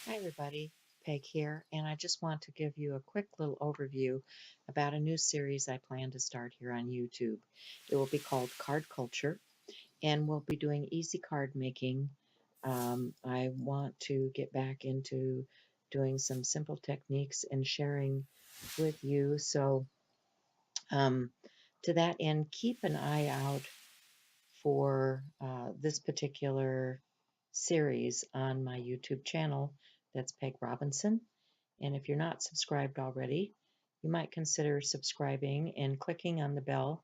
Hi, everybody. Peg here, and I just want to give you a quick little overview about a new series I plan to start here on YouTube. It will be called Card Culture, and we'll be doing easy card making. I want to get back into doing some simple techniques and sharing with you. So, um, to that end, keep an eye out for this particular series on my YouTube channel. That's Peg Robinson. And if you're not subscribed already, you might consider subscribing and clicking on the bell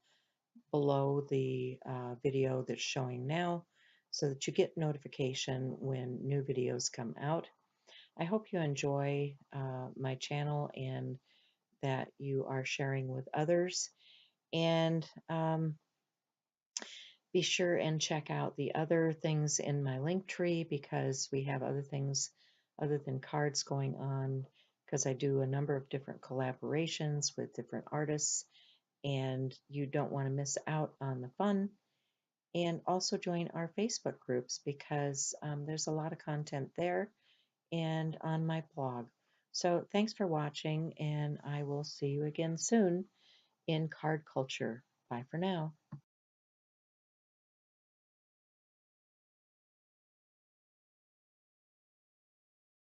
below the video that's showing now so that you get notification when new videos come out. I hope you enjoy my channel and that you are sharing with others. And be sure and check out the other things in my link tree because we have other things other than cards going on because I do a number of different collaborations with different artists and you don't want to miss out on the fun. And also join our Facebook groups because there's a lot of content there and on my blog. So thanks for watching and I will see you again soon in Card Culture. Bye for now.